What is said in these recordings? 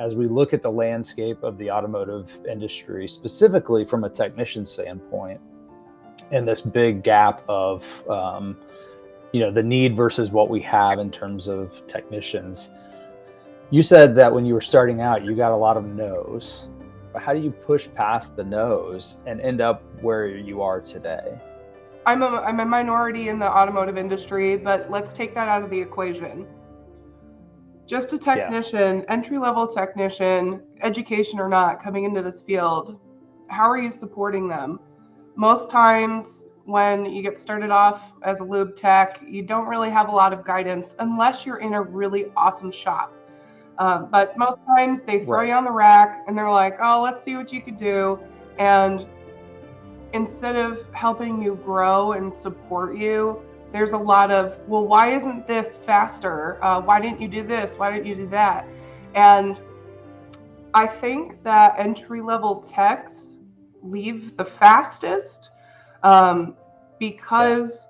as we look at the landscape of the automotive industry, specifically from a technician standpoint, and this big gap of, the need versus what we have in terms of technicians. You said that when you were starting out, you got a lot of no's. But how do you push past the no's and end up where you are today? I'm a minority in the automotive industry, but let's take that out of the equation. Just a technician, entry-level technician, education or not, coming into this field, how are you supporting them? Most times when you get started off as a lube tech, you don't really have a lot of guidance unless you're in a really awesome shop. But most times they throw you on the rack and they're like, oh, let's see what you can do. And instead of helping you grow and support you, there's a lot of, well, why isn't this faster? Why didn't you do this? Why didn't you do that? And I think that entry-level techs leave the fastest because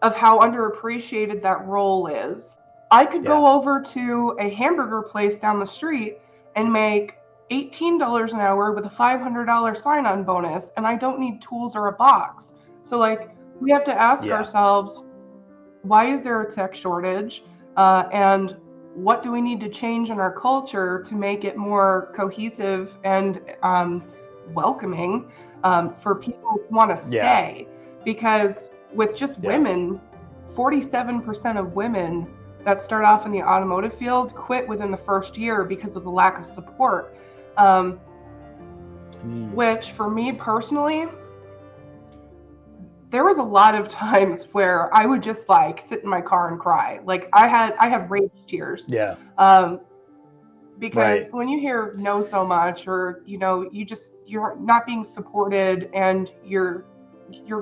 of how underappreciated that role is. I could go over to a hamburger place down the street and make $18 an hour with a $500 sign-on bonus, and I don't need tools or a box. So we have to ask ourselves, why is there a tech shortage? And what do we need to change in our culture to make it more cohesive and welcoming for people to want to stay? Because with just women, 47% of women that start off in the automotive field quit within the first year because of the lack of support. Which for me personally, there was a lot of times where I would just sit in my car and cry. I had rage tears. Because when you hear no so much, or you're not being supported and your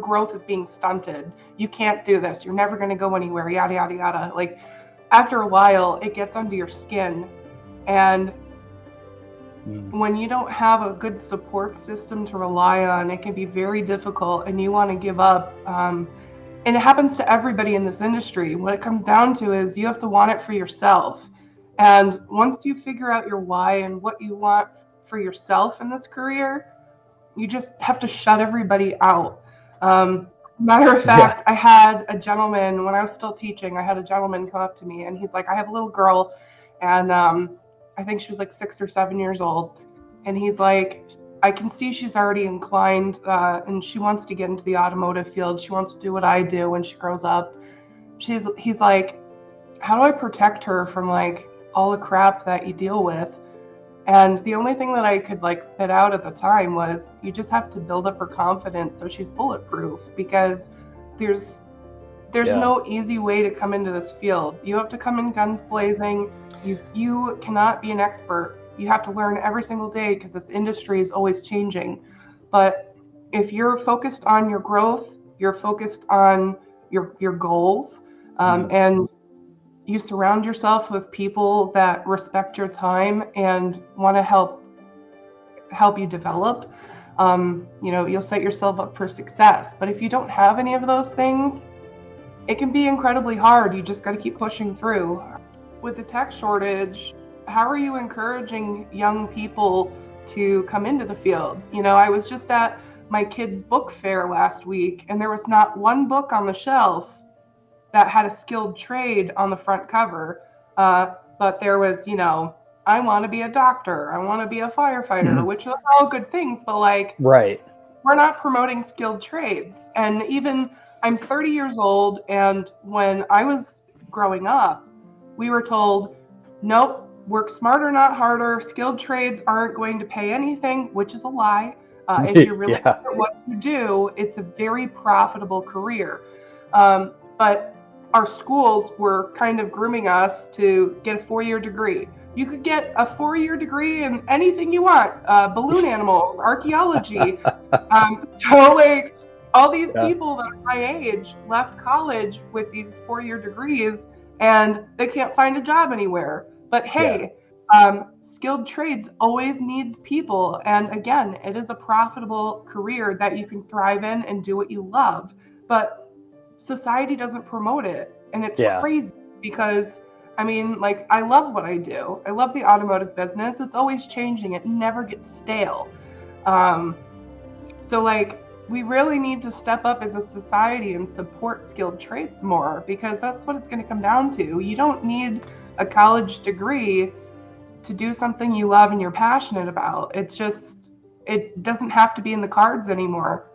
growth is being stunted. You can't do this. You're never going to go anywhere. Yada yada yada. After a while, it gets under your skin, and when you don't have a good support system to rely on, it can be very difficult, and you want to give up. And it happens to everybody in this industry. What it comes down to is you have to want it for yourself. And once you figure out your why and what you want for yourself in this career, you just have to shut everybody out. Matter of fact, I had a gentleman, when I was still teaching, I had a gentleman come up to me and he's like, I have a little girl, and I think she was 6 or 7 years old. And he's like, I can see she's already inclined and she wants to get into the automotive field. She wants to do what I do when she grows up. He's like, how do I protect her from all the crap that you deal with? And the only thing that I could spit out at the time was, you just have to build up her confidence so she's bulletproof, because there's no easy way to come into this field. You have to come in guns blazing. You cannot be an expert. You have to learn every single day, because this industry is always changing. But if you're focused on your growth, you're focused on your goals, and you surround yourself with people that respect your time and want to help you develop, you'll set yourself up for success. But if you don't have any of those things, it can be incredibly hard. You just got to keep pushing through. With the tech shortage, how are you encouraging young people to come into the field? I was just at my kids' book fair last week, and there was not one book on the shelf that had a skilled trade on the front cover. But there was, I want to be a doctor, I want to be a firefighter, which are all good things, but we're not promoting skilled trades. And even, I'm 30 years old, and when I was growing up, we were told, nope, work smarter, not harder. Skilled trades aren't going to pay anything, which is a lie. If you're really good at what you do, it's a very profitable career. But our schools were kind of grooming us to get a 4-year degree. You could get a 4-year degree in anything you want, balloon animals, archaeology. So all these people that are my age left college with these 4-year degrees, and they can't find a job anywhere. But hey, skilled trades always needs people. And again, it is a profitable career that you can thrive in and do what you love. But society doesn't promote it. And it's crazy, because I mean, like, I love what I do. I love the automotive business. It's always changing. It never gets stale. So like, we really need to step up as a society and support skilled trades more, because that's what it's going to come down to. You don't need a college degree to do something you love and you're passionate about. It's just, it doesn't have to be in the cards anymore.